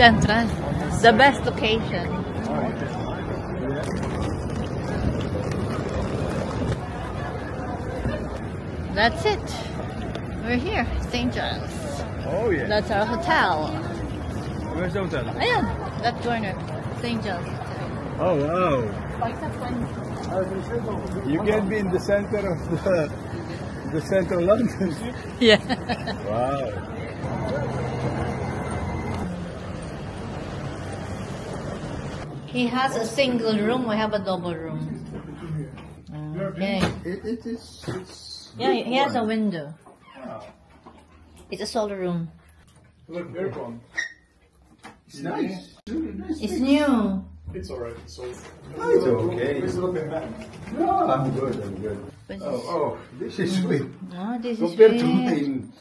entrance. The best location. That's it. We're here, St. Giles. Oh yeah. That's our hotel. Where's the hotel? Ayan, that corner. St. Giles Hotel. Oh wow. You can be in the center of the center of London. Yeah. Wow. He has a single room. We have a double room. Okay. It's Yeah, he has a window. It's a solo room. Look, aircon. It's nice. It's new. It's alright. So It's okay. please look at that. No, I'm good. I'm good. Oh, this is sweet. Oh, this is Compared to sweet. mine.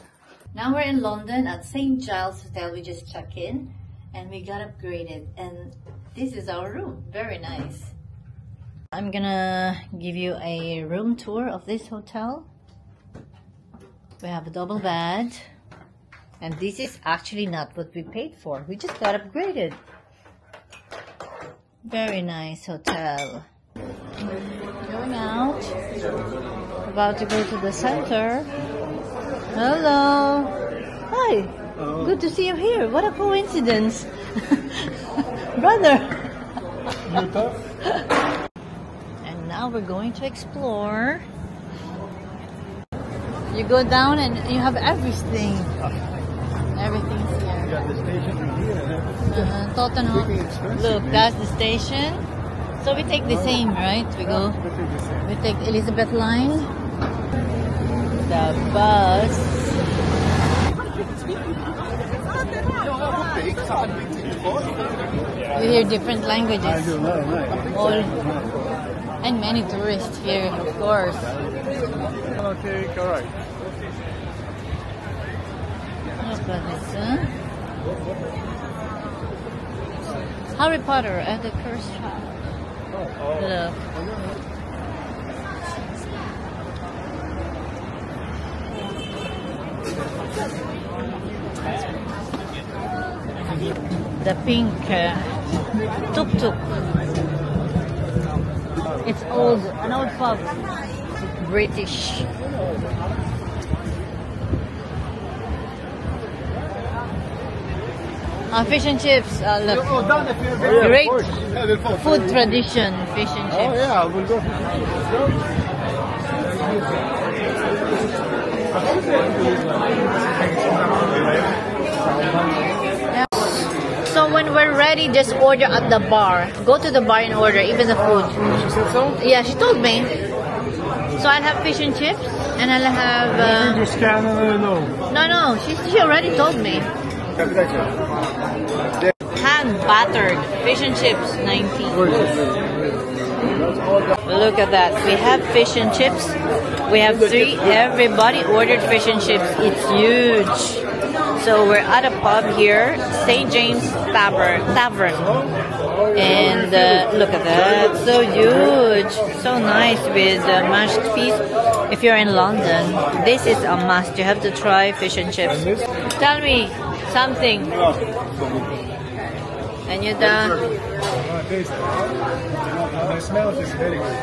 Now we're in London at St. Giles Hotel. We just checked in and we got upgraded. And this is our room. Very nice. I'm gonna give you a room tour of this hotel. We have a double bed. And this is actually not what we paid for. We just got upgraded. Very nice hotel. Going out. About to go to the center. Hello. Hi. Good to see you here. What a coincidence. Brother. And now we're going to explore. You go down and you have everything. Everything's here. You got the station here. Tottenham. Look, that's the station. So we take the same, right? We take Elizabeth Line. The bus. You hear different languages. I do know, right? All and many tourists here, of course. Okay, alright. Look at this, huh? Harry Potter and the Cursed Child. Look. The pink tuk-tuk. It's old, an old pub. British. Fish and chips. Look. Great food tradition, fish and chips. Oh yeah, we'll go. So when we're ready, just order at the bar. Go to the bar and order, even the food. She said so? Yeah, she told me. So I'll have fish and chips, and I'll have... You scan and no. No, she already told me. Hand battered fish and chips, 19. Look at that. We have fish and chips. We have 3. Everybody ordered fish and chips. It's huge. So we're at a pub here, St. James Tavern. And look at that. So huge. So nice with mashed peas. If you're in London, this is a must. You have to try fish and chips. Tell me something. And you done? Taste. The smell is very good.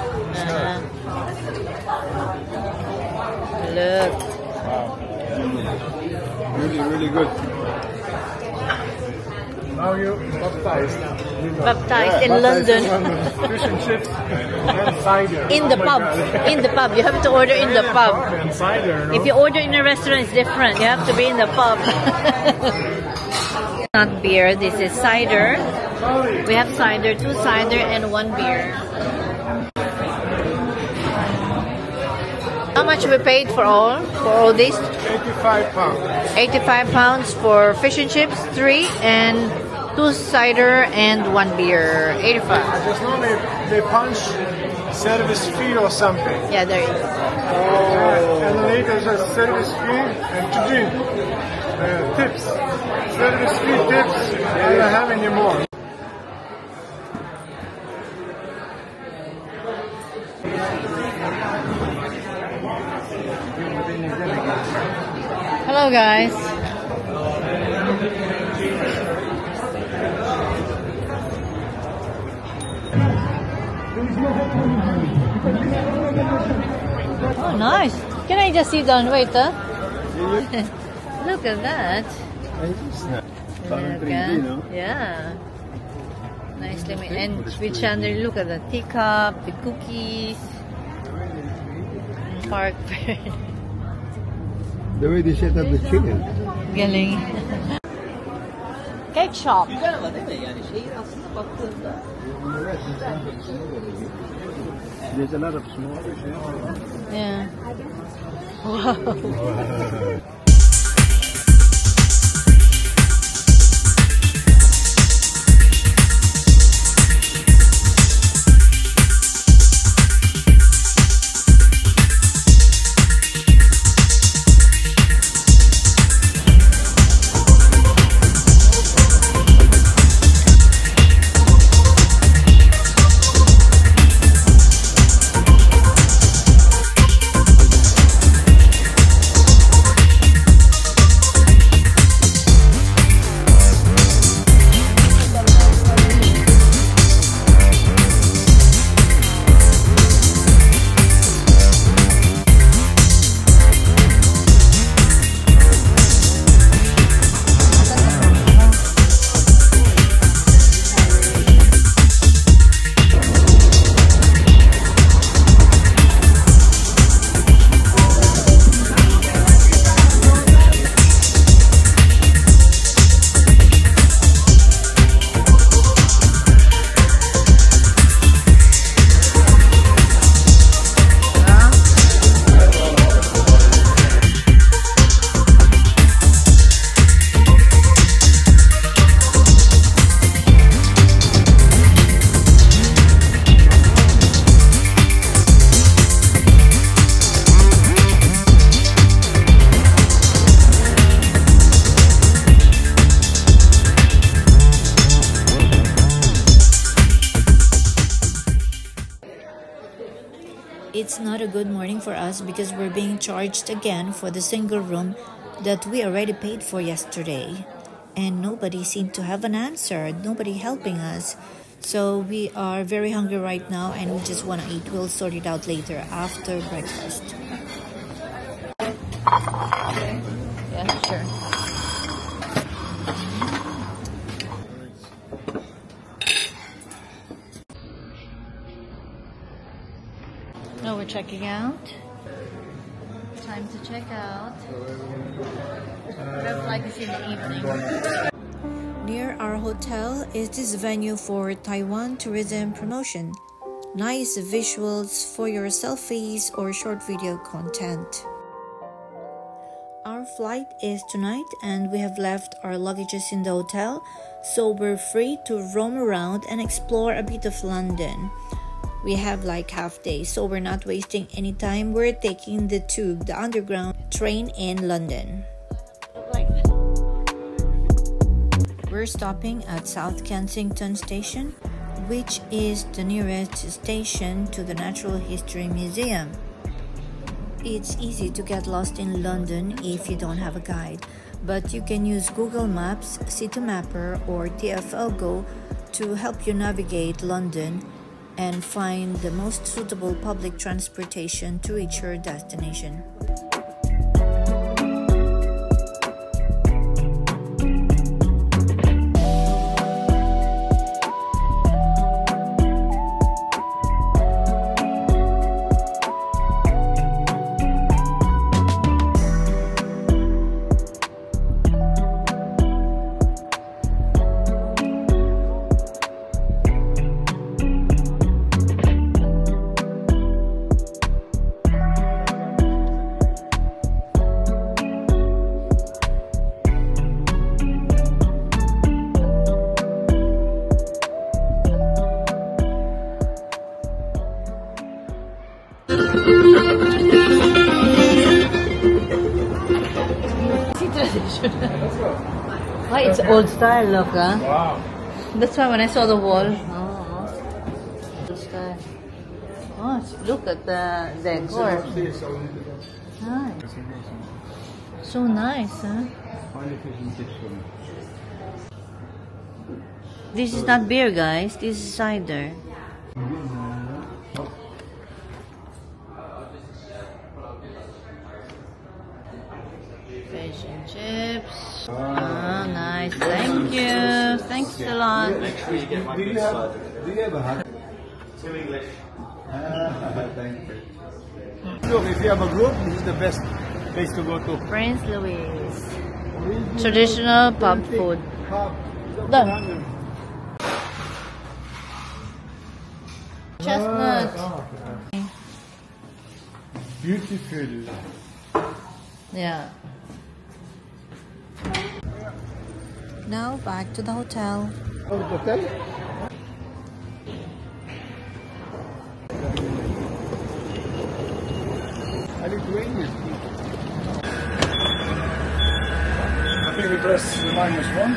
Look. Wow. Really good. Now you baptized. Baptized in London. Fish and chips and cider. In the pub. In the pub. You have to order in the pub. And cider, no? If you order in a restaurant, it's different. You have to be in the pub. Not beer. This is cider. We have cider, 2 cider and 1 beer. How much we paid for all this? 85 pounds. 85 pounds for fish and chips, 3 and 2 cider and 1 beer. 85. Just normally they punch service fee or something. Yeah, there is. And later just service fee and to drink. Tips. Service fee, tips. I don't have any more. Hello guys. Oh, nice. Can I just sit down, waiter? Look at that. Parang Look, 3D, no? yeah. Nicely made. And with chandelier, look at the teacup, the cookies, park. The way they set up the chicken. Galing. Cake shop. There's a lot of small fish. Yeah. Wow. It's not a good morning for us because we're being charged again for the single room that we already paid for yesterday. And nobody seemed to have an answer, nobody helping us. So we are very hungry right now and we just want to eat. We'll sort it out later after breakfast. Yeah, sure. Now we're checking out. Time to check out. Looks like it's in the evening. Near our hotel is this venue for Taiwan tourism promotion. Nice visuals for your selfies or short video content. Our flight is tonight and we have left our luggages in the hotel, so we're free to roam around and explore a bit of London. We have like half day, so we're not wasting any time. We're taking the tube, the underground train in London. We're stopping at South Kensington Station, which is the nearest station to the Natural History Museum. It's easy to get lost in London if you don't have a guide, but you can use Google Maps, Citymapper, or TfL Go to help you navigate London and find the most suitable public transportation to reach your destination. Why it's old style, look, huh? Wow. That's why when I saw the wall. Oh, old style. Oh, look at the decor. Nice. So nice, huh? This is not beer, guys. This is cider. Fish and chips. Oh, nice. Thank you. Thanks a lot. Do you have a hat? Two English. Thank you. Look, if you have a group, this is the best place to go to. Prince Louis. Traditional pub food. Done. Chestnut. Beautiful. Yeah. Now back to the hotel. Oh, the hotel? Lithuanian. I think we press the -1.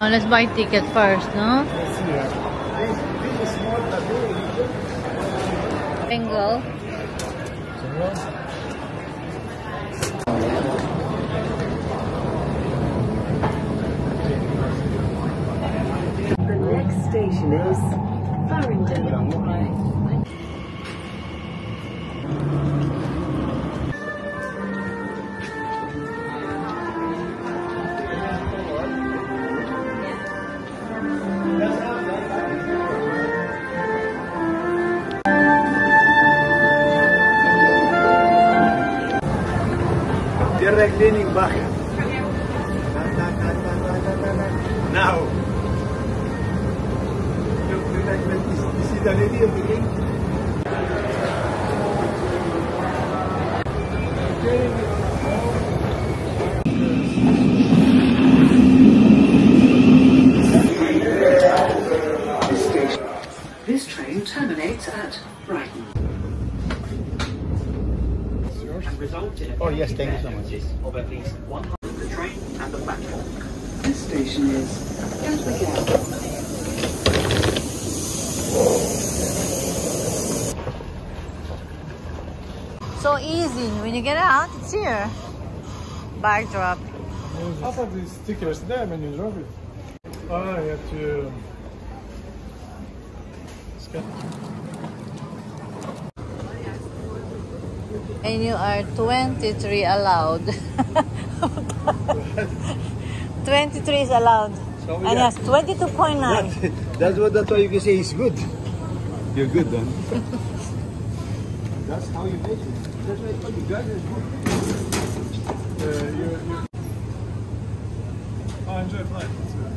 Oh, let's buy ticket first, no? Let's see. This is more Bengal. The next station is Farringdon. direct leaning back. Now. You see the lady of the ring? This train terminates at Brighton. Oh yes, thank you so much. Of at least 100 the train and the platform. This station is Gatwick Airport. So easy. When you get out, it's here. Bag drop. How about these stickers there when you drop it? Oh, you have to scan. And you are 23 allowed. 23 is allowed. So, And yeah. yes, 22.9. That's why you can say it's good. You're good then. That's how you make it. That's why I told you guys are good. Oh, enjoy flight. That's good.